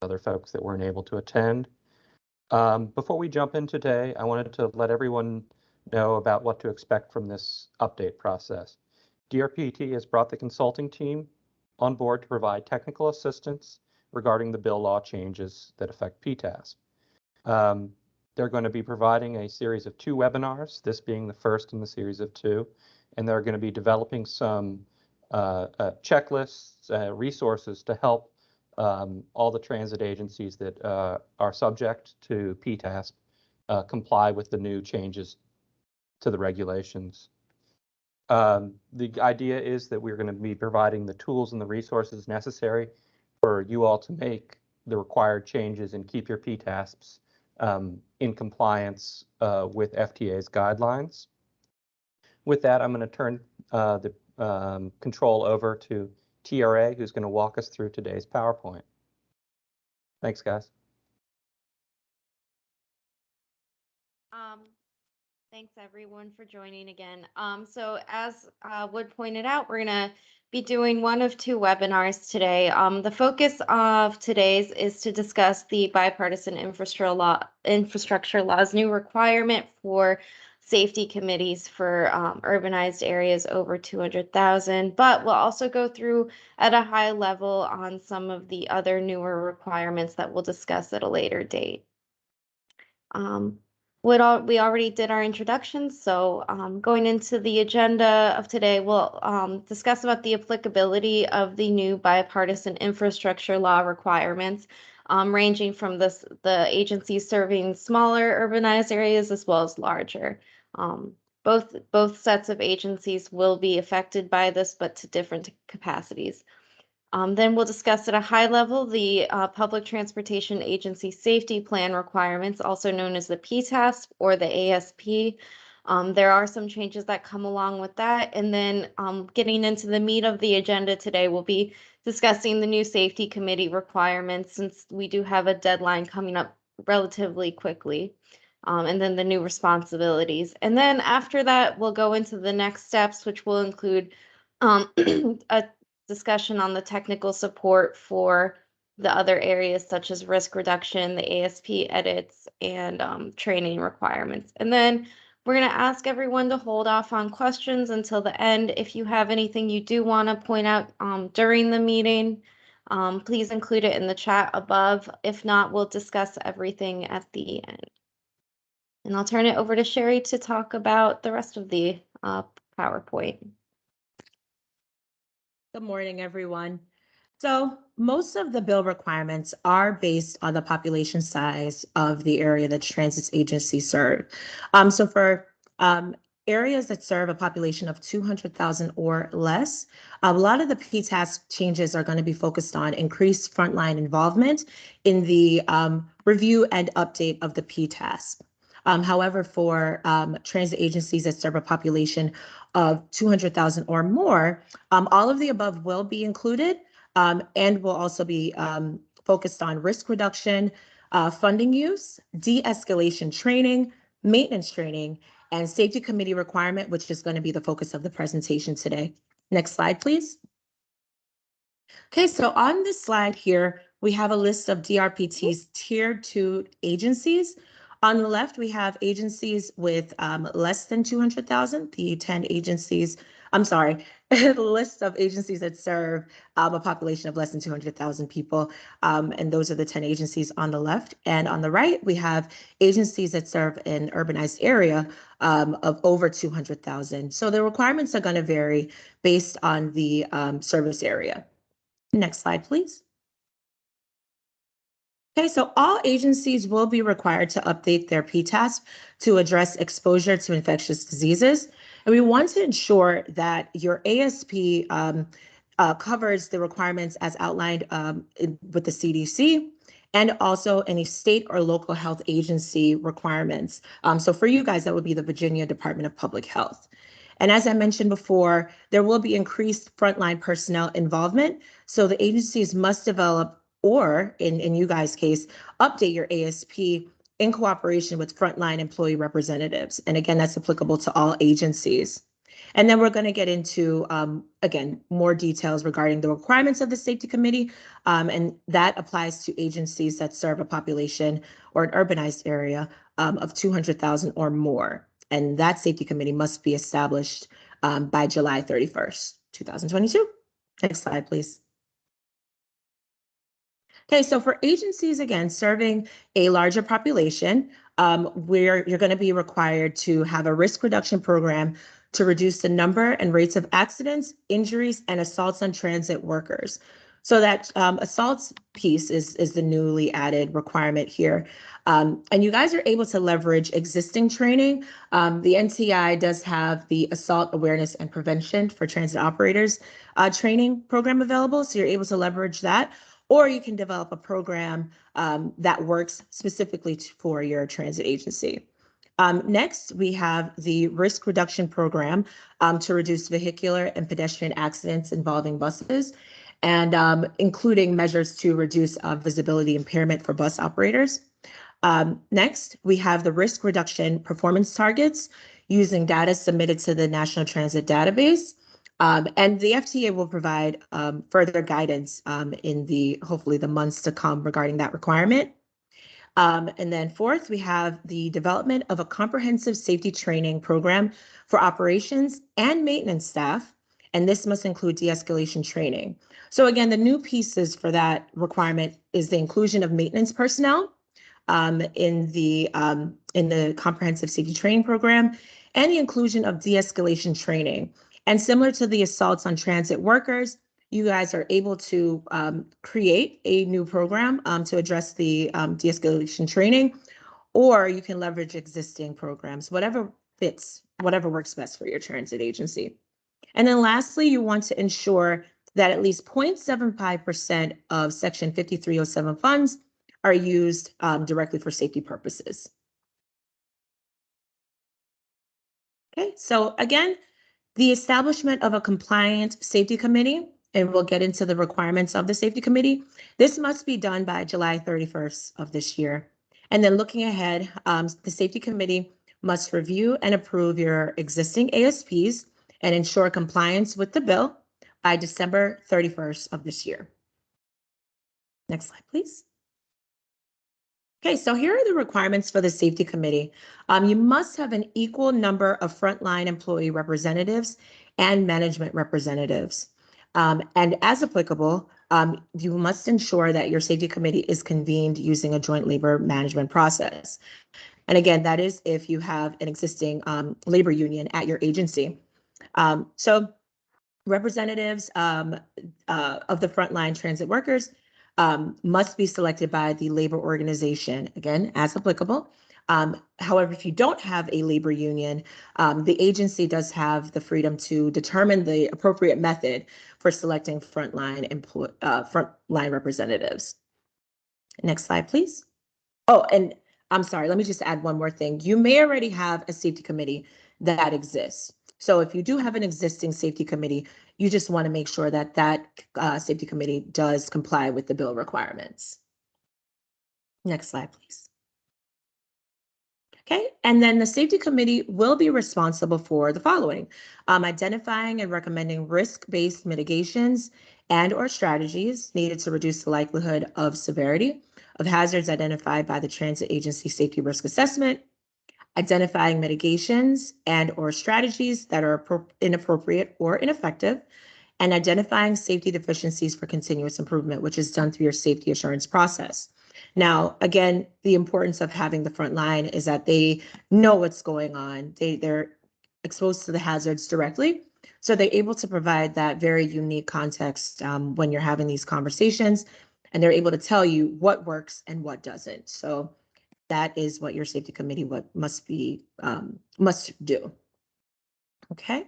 other folks that weren't able to attend. Before we jump in today, I wanted to let everyone know about what to expect from this update process. DRPT has brought the consulting team on board to provide technical assistance regarding the bill law changes that affect PTAS. They're going to be providing a series of 2 webinars, this being the first in the series of 2, and they're going to be developing some checklists, resources to help all the transit agencies that are subject to PTAS comply with the new changes to the regulations. The idea is that we're going to be providing the tools and the resources necessary for you all to make the required changes and keep your PTASPs in compliance with FTA's guidelines. With that, I'm going to turn the control over to TRA, who's going to walk us through today's PowerPoint. Thanks, guys. Thanks everyone for joining again. So as Wood pointed out, we're going to be doing one of 2 webinars today. The focus of today's is to discuss the bipartisan infrastructure law's new requirement for safety committees for urbanized areas over 200,000, but we'll also go through at a high level on some of the other newer requirements that we'll discuss at a later date. We already did our introductions, so going into the agenda of today, we'll discuss about the applicability of the new bipartisan infrastructure law requirements, ranging from the agencies serving smaller urbanized areas as well as larger. Both sets of agencies will be affected by this, but to different capacities. Then we'll discuss at a high level the Public Transportation Agency Safety Plan requirements, also known as the PTASP or the ASP. There are some changes that come along with that. And then getting into the meat of the agenda today, we'll be discussing the new Safety Committee requirements, since we do have a deadline coming up relatively quickly. And then the new responsibilities. And then after that, we'll go into the next steps, which will include a discussion on the technical support for the other areas such as risk reduction, the ASP edits, and training requirements. And then we're going to ask everyone to hold off on questions until the end. If you have anything you do want to point out during the meeting, please include it in the chat above. If not, we'll discuss everything at the end. And I'll turn it over to Sherry to talk about the rest of the PowerPoint. Good morning, everyone. So most of the bill requirements are based on the population size of the area that transit agencies serve. So for areas that serve a population of 200,000 or less, a lot of the PTAS changes are going to be focused on increased frontline involvement in the review and update of the PTAS. However, for transit agencies that serve a population of 200,000 or more, all of the above will be included and will also be focused on risk reduction, funding use, de-escalation training, maintenance training, and safety committee requirement, which is going to be the focus of the presentation today. Next slide, please. Okay, so on this slide here, we have a list of DRPT's Tier 2 agencies. On the left, we have agencies with less than 200,000, the 10 agencies, the list of agencies that serve a population of less than 200,000 people. And those are the 10 agencies on the left. And on the right, we have agencies that serve an urbanized area of over 200,000. So the requirements are going to vary based on the service area. Next slide, please. Okay, so all agencies will be required to update their PTASP to address exposure to infectious diseases. And we want to ensure that your ASP covers the requirements as outlined with the CDC and also any state or local health agency requirements. So for you guys, that would be the Virginia Department of Public Health. And as I mentioned before, there will be increased frontline personnel involvement. So the agencies must develop, or in you guys' case, update your ASP in cooperation with frontline employee representatives. And again, that's applicable to all agencies. And then we're going to get into, again, more details regarding the requirements of the safety committee. And that applies to agencies that serve a population or an urbanized area of 200,000 or more. And that safety committee must be established by July 31st, 2022. Next slide, please. Okay, so for agencies, again, serving a larger population, where you're going to be required to have a risk reduction program to reduce the number and rates of accidents, injuries, and assaults on transit workers. So that assaults piece is the newly added requirement here. And you guys are able to leverage existing training. The NTI does have the Assault Awareness and Prevention for Transit Operators training program available, so you're able to leverage that. Or you can develop a program that works specifically for your transit agency. Next, we have the risk reduction program to reduce vehicular and pedestrian accidents involving buses, and including measures to reduce visibility impairment for bus operators. Next, we have the risk reduction performance targets using data submitted to the National Transit Database. And the FTA will provide further guidance in hopefully the months to come regarding that requirement. And then fourth, we have the development of a comprehensive safety training program for operations and maintenance staff. And this must include de-escalation training. So again, the new pieces for that requirement is the inclusion of maintenance personnel in the comprehensive safety training program, and the inclusion of de-escalation training. And similar to the assaults on transit workers, you guys are able to create a new program to address the de-escalation training, or you can leverage existing programs, whatever fits, whatever works best for your transit agency. And then lastly, you want to ensure that at least 0.75% of Section 5307 funds are used directly for safety purposes. Okay, so again, the establishment of a compliant safety committee, and we'll get into the requirements of the safety committee. This must be done by July 31st of this year. And then looking ahead, the safety committee must review and approve your existing ASPs and ensure compliance with the bill by December 31st of this year. Next slide, please. Okay, so here are the requirements for the safety committee. You must have an equal number of frontline employee representatives and management representatives. And as applicable, you must ensure that your safety committee is convened using a joint labor management process. And again, that is if you have an existing labor union at your agency. So representatives of the frontline transit workers must be selected by the labor organization, again, as applicable. However, if you don't have a labor union, the agency does have the freedom to determine the appropriate method for selecting frontline representatives. Next slide, please. Oh, and I'm sorry, let me just add one more thing. You may already have a safety committee that exists. So if you do have an existing safety committee, you just want to make sure that that safety committee does comply with the bill requirements. Next slide, please. Okay, and then the safety committee will be responsible for the following: identifying and recommending risk-based mitigations and/or strategies needed to reduce the likelihood of severity of hazards identified by the Transit Agency Safety Risk Assessment, identifying mitigations and/or strategies that are inappropriate or ineffective, and identifying safety deficiencies for continuous improvement, which is done through your safety assurance process. Now, again, the importance of having the front line is that they know what's going on. They're exposed to the hazards directly. So they're able to provide that very unique context when you're having these conversations, and they're able to tell you what works and what doesn't. So that is what your safety committee must do. Okay.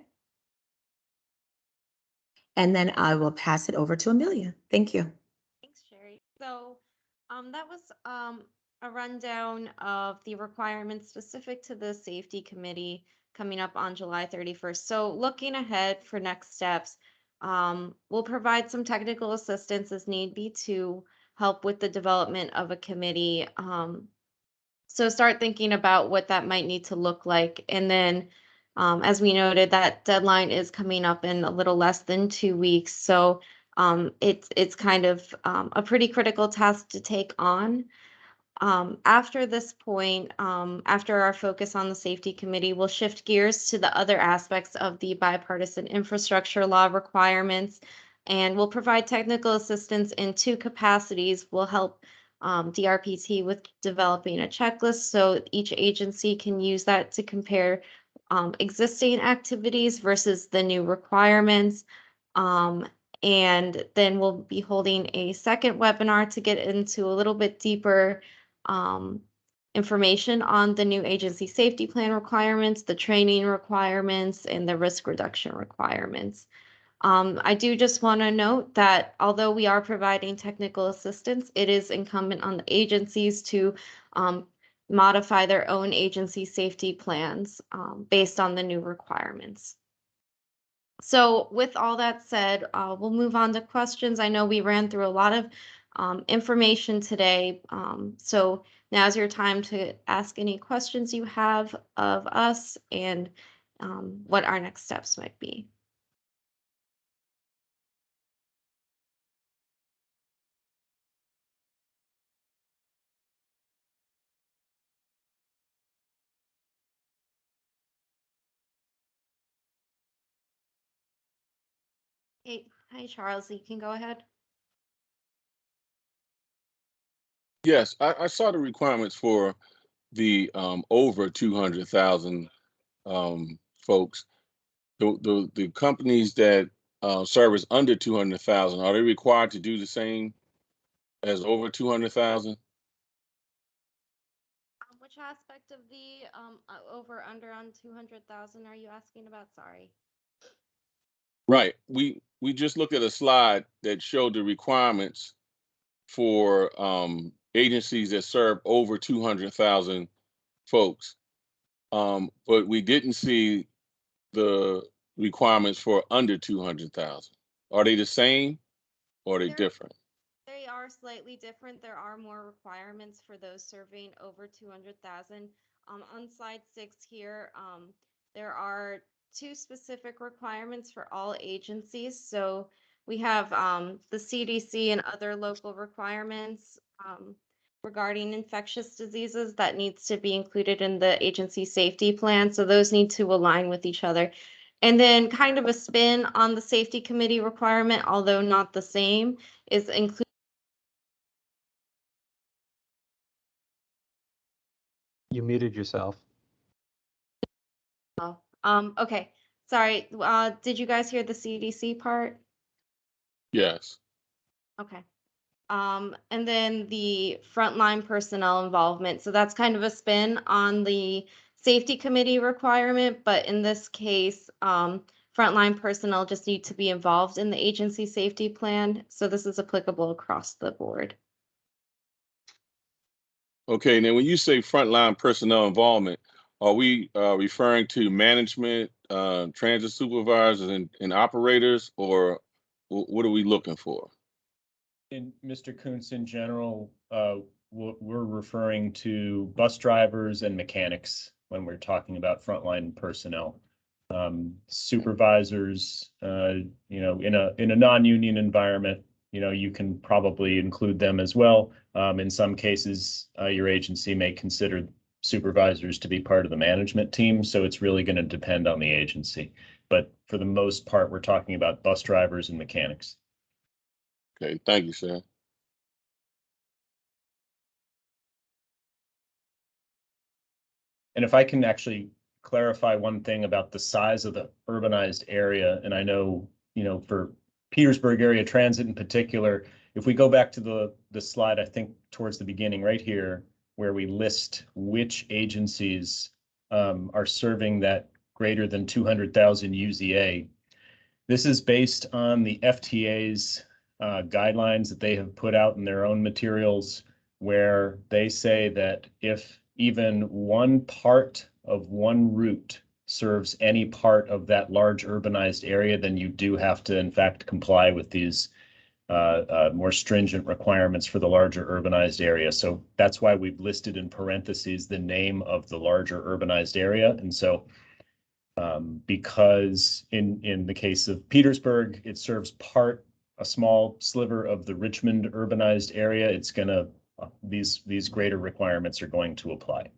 And then I will pass it over to Amelia. Thank you. Thanks, Sherry. So that was a rundown of the requirements specific to the safety committee coming up on July 31st. So looking ahead for next steps, we'll provide some technical assistance as need be to help with the development of a committee. So start thinking about what that might need to look like. And then As we noted, that deadline is coming up in a little less than 2 weeks. So it's kind of a pretty critical task to take on. After this point, after our focus on the safety committee, we'll shift gears to the other aspects of the bipartisan infrastructure law requirements, and we'll provide technical assistance in 2 capacities. We'll help DRPT with developing a checklist so each agency can use that to compare existing activities versus the new requirements. And then we'll be holding a second webinar to get into a little bit deeper information on the new agency safety plan requirements, the training requirements, and the risk reduction requirements. I do just want to note that although we are providing technical assistance, it is incumbent on the agencies to modify their own agency safety plans based on the new requirements. So with all that said, we'll move on to questions. I know we ran through a lot of information today. So now's your time to ask any questions you have of us and what our next steps might be. Hey, hi, Charles, you can go ahead. Yes, I saw the requirements for the over 200,000 folks. The companies that service under 200,000, are they required to do the same as over 200,000? Which aspect of the over under on 200,000 are you asking about? Sorry. Right. We just looked at a slide that showed the requirements for agencies that serve over 200,000 folks, but we didn't see the requirements for under 200,000. Are they the same or are they different? They are slightly different. There are more requirements for those serving over 200,000. On slide 6 here, there are 2 specific requirements for all agencies. So we have the CDC and other local requirements regarding infectious diseases that needs to be included in the agency safety plan. So those need to align with each other. And then kind of a spin on the safety committee requirement, although not the same, is include. You muted yourself. Oh, okay. Sorry. Did you guys hear the CDC part? Yes. Okay. And then the frontline personnel involvement. So that's kind of a spin on the safety committee requirement, but in this case, frontline personnel just need to be involved in the agency safety plan. So this is applicable across the board. Okay, now when you say frontline personnel involvement, are we referring to management, transit supervisors and operators, or what are we looking for? In Mr. Kuntz, in general, we're referring to bus drivers and mechanics when we're talking about frontline personnel. Supervisors, you know, in a non-union environment, you know, you can probably include them as well. In some cases, your agency may consider supervisors to be part of the management team, so it's really going to depend on the agency. But for the most part, we're talking about bus drivers and mechanics. Okay, thank you, sir. And if I can actually clarify one thing about the size of the urbanized area, and I know, you know, for Petersburg area transit in particular, if we go back to the slide, I think towards the beginning right here, where we list which agencies are serving that greater than 200,000 UZA, this is based on the FTA's guidelines that they have put out in their own materials, where they say that if even one part of one route serves any part of that large urbanized area, then you do have to, in fact, comply with these more stringent requirements for the larger urbanized area. So that's why we've listed in parentheses the name of the larger urbanized area. And so because in the case of Petersburg, it serves a small sliver of the Richmond urbanized area. It's gonna, these greater requirements are going to apply.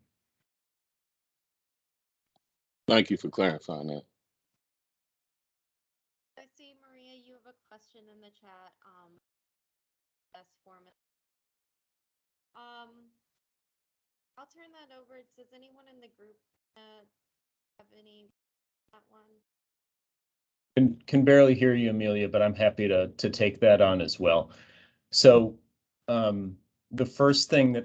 Thank you for clarifying that. I see, Maria, you have a question in the chat. Best format. I'll turn that over. Does anyone in the group have any that one? Can barely hear you, Amelia, but I'm happy to take that on as well. So the first thing that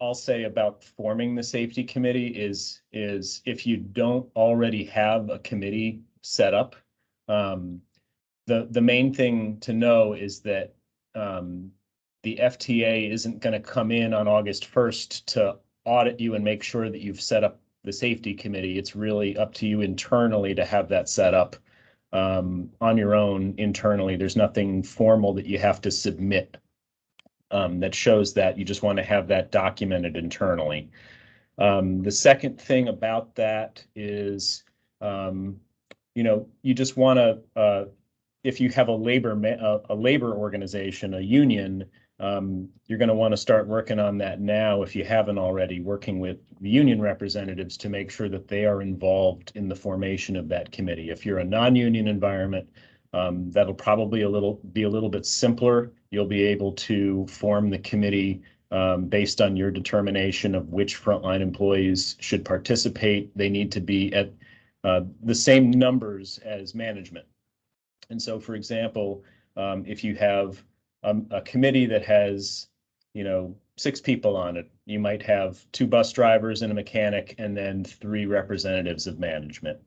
I'll say about forming the safety committee is if you don't already have a committee set up, the main thing to know is that the FTA isn't going to come in on August 1st to audit you and make sure that you've set up the safety committee. It's really up to you internally to have that set up on your own internally. There's nothing formal that you have to submit that shows that. You just want to have that documented internally. The second thing about that is, you just want to, if you have a labor organization, a union, you're going to want to start working on that now if you haven't already, working with the union representatives to make sure that they are involved in the formation of that committee. If you're a non-union environment, that'll probably be a little bit simpler. You'll be able to form the committee based on your determination of which frontline employees should participate. They need to be at the same numbers as management. And so, for example, if you have a committee that has, 6 people on it, you might have 2 bus drivers and a mechanic, and then 3 representatives of management,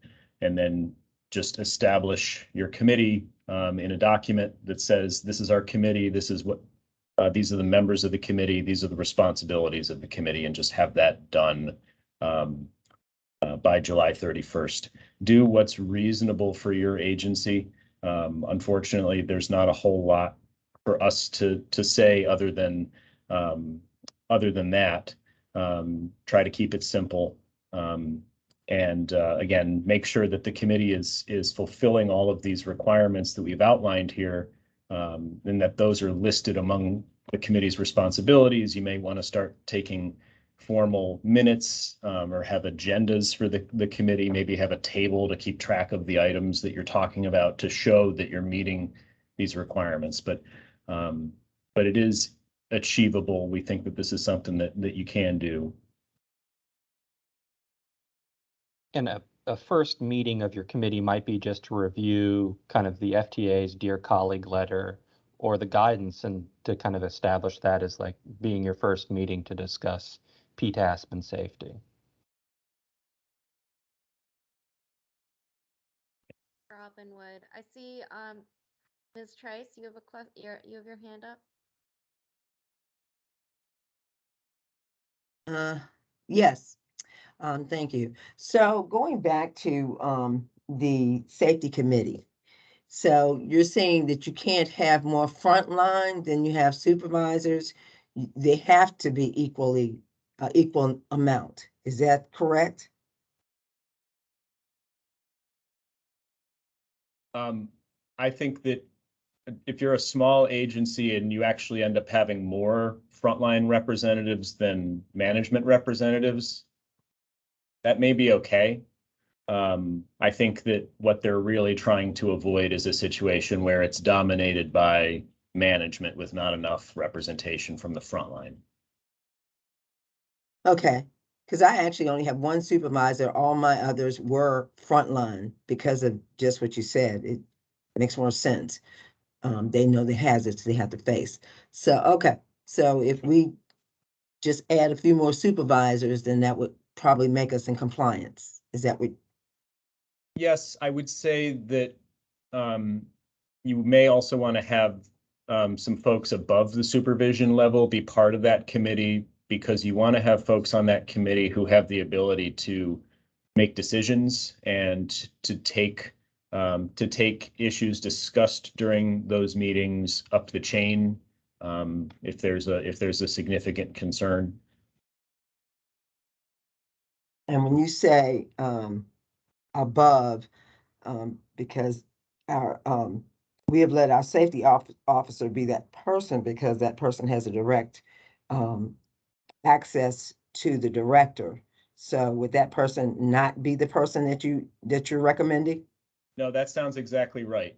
and then just establish your committee in a document that says, this is our committee, this is what, these are the members of the committee, these are the responsibilities of the committee, and just have that done by July 31st. Do what's reasonable for your agency. Unfortunately, there's not a whole lot for us to say other than that. Try to keep it simple, and again, make sure that the committee is fulfilling all of these requirements that we've outlined here, and that those are listed among the committee's responsibilities. You may want to start taking formal minutes or have agendas for the committee, maybe have a table to keep track of the items that you're talking about to show that you're meeting these requirements. But it is achievable. We think that this is something that you can do. And a first meeting of your committee might be just to review kind of the FTA's Dear Colleague letter or the guidance, and to kind of establish that as like being your first meeting to discuss PTASP and safety. Robin Wood. I see Ms. Trice, you have you have your hand up? Yes, thank you. So going back to the safety committee. So you're saying that you can't have more frontline than you have supervisors. They have to be equal amount. Is that correct? I think that if you're a small agency and you actually end up having more frontline representatives than management representatives, that may be okay. I think that what they're really trying to avoid is a situation where it's dominated by management with not enough representation from the frontline. Okay, because I actually only have one supervisor. All my others were frontline because of just what you said. It makes more sense. They know the hazards they have to face. So, okay. So if we just add a few more supervisors, then that would probably make us in compliance. Is that what? Yes, I would say that you may also want to have some folks above the supervision level be part of that committee, because you want to have folks on that committee who have the ability to make decisions and to take issues discussed during those meetings up the chain if there's a significant concern. And when you say above, because our, we have let our safety officer be that person because that person has a direct, access to the director. So would that person not be the person that you're recommending? No, that sounds exactly right.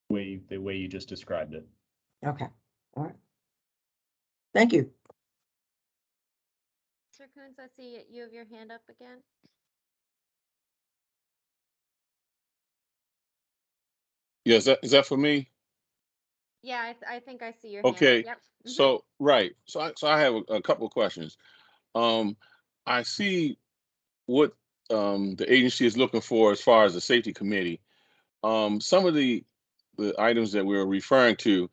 The way you just described it. Okay, all right. Thank you. Mr. Coons, I see you have your hand up again. Yeah, is that for me? Yeah, I think I see your hand. Okay, Yep. Mhm. so right, so I have a couple of questions. I see what the agency is looking for as far as the safety committee. Some of the items that we're referring to,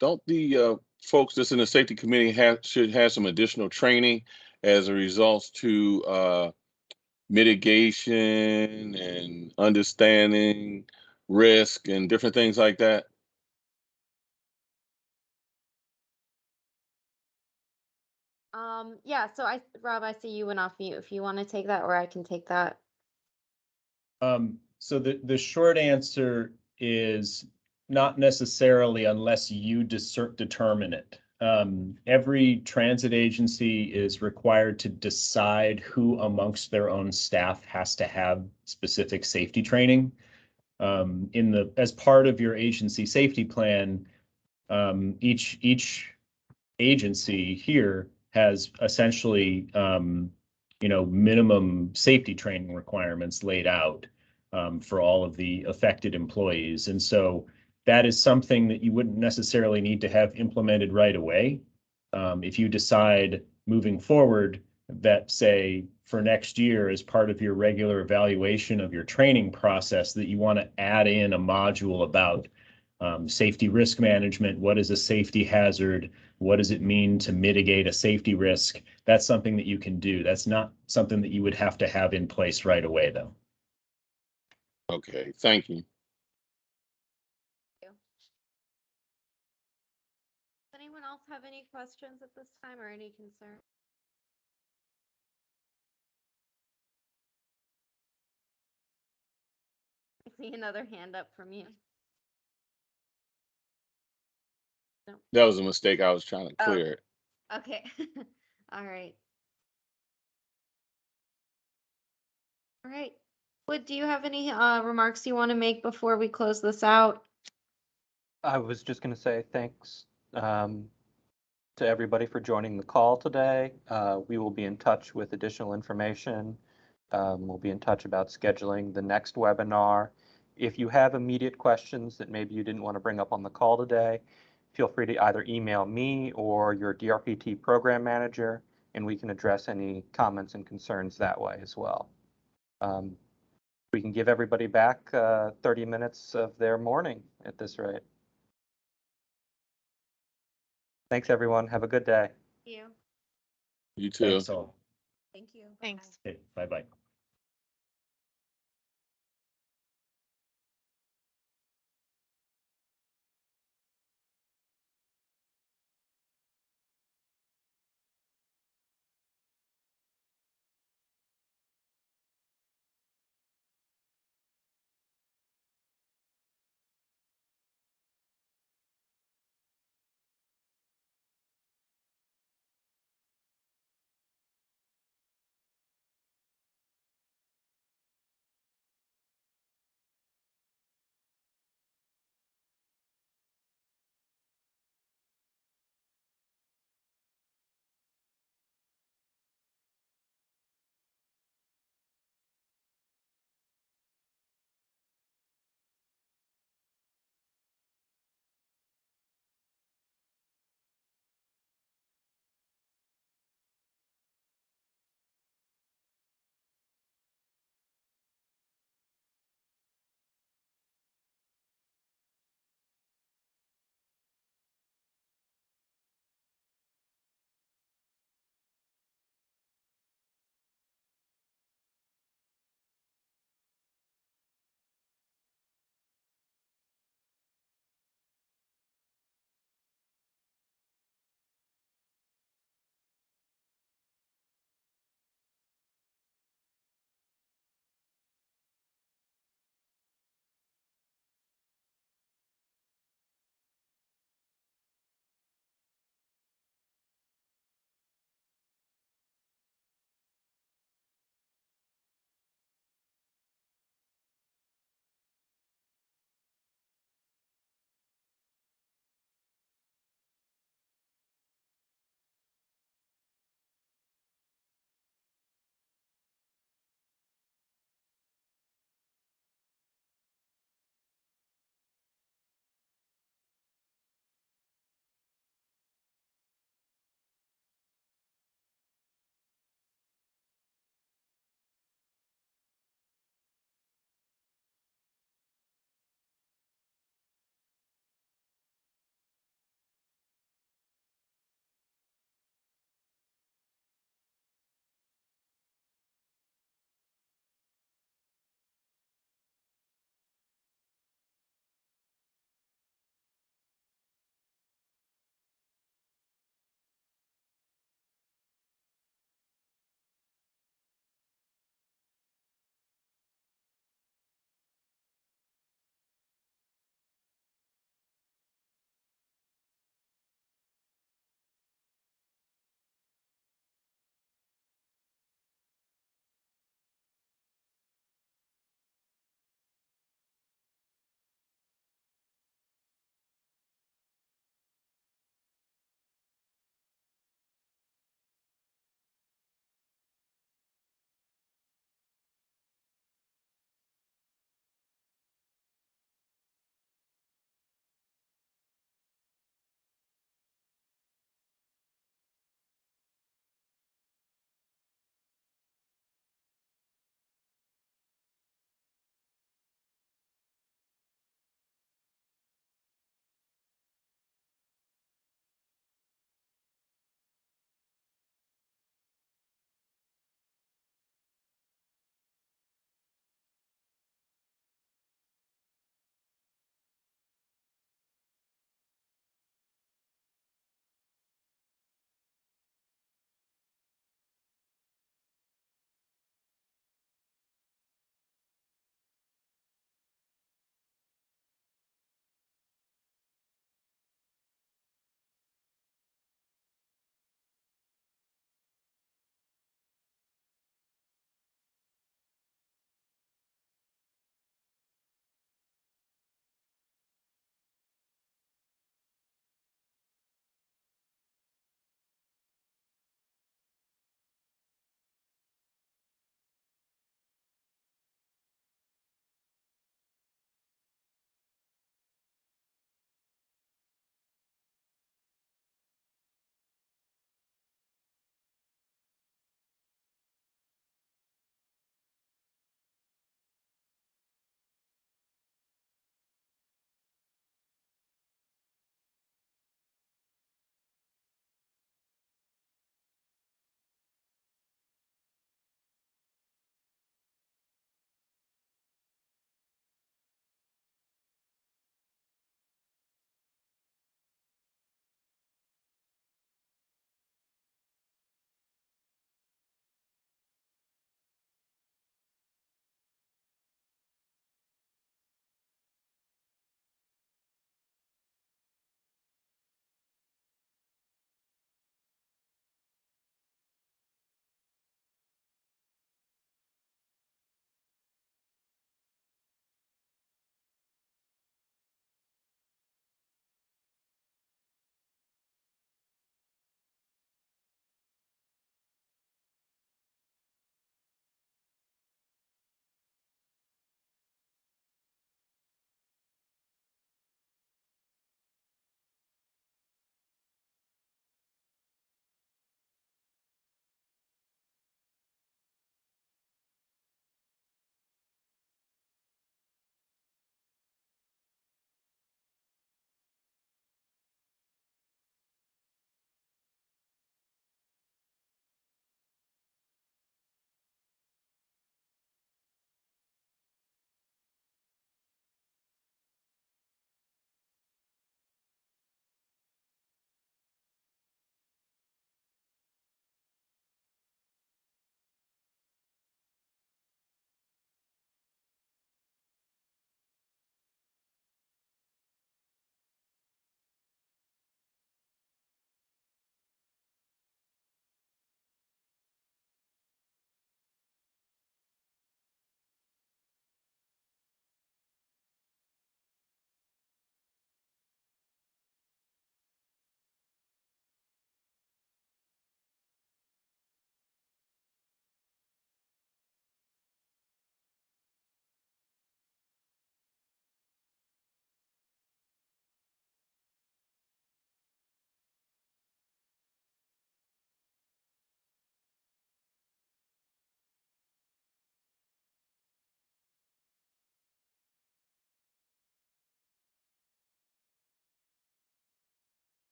don't the folks that's in the safety committee should have some additional training as a result to mitigation and understanding risk and different things like that? Yeah, so Rob, I see you went off mute. If you want to take that, or I can take that. So the short answer is not necessarily unless you determine it. Every transit agency is required to decide who amongst their own staff has to have specific safety training. As part of your agency safety plan, each agency here has essentially minimum safety training requirements laid out for all of the affected employees. And so that is something that you wouldn't necessarily need to have implemented right away. If you decide moving forward that, say, for next year, as part of your regular evaluation of your training process, that you want to add in a module about safety risk management, what is a safety hazard, what does it mean to mitigate a safety risk, that's something that you can do. That's not something that you would have to have in place right away, though. Okay, thank you. Does anyone else have any questions at this time or any concern? I see another hand up from you. No. That was a mistake. I was trying to clear it. Okay. All right. All right. Wood, do you have any remarks you want to make before we close this out? I was just going to say thanks to everybody for joining the call today. We will be in touch with additional information. We'll be in touch about scheduling the next webinar. If you have immediate questions that maybe you didn't want to bring up on the call today, feel free to either email me or your DRPT program manager, and we can address any comments and concerns that way as well. We can give everybody back 30 minutes of their morning at this rate. Thanks, everyone. Have a good day. You. You too. Thanks all. Thank you. Thanks. Okay, bye-bye.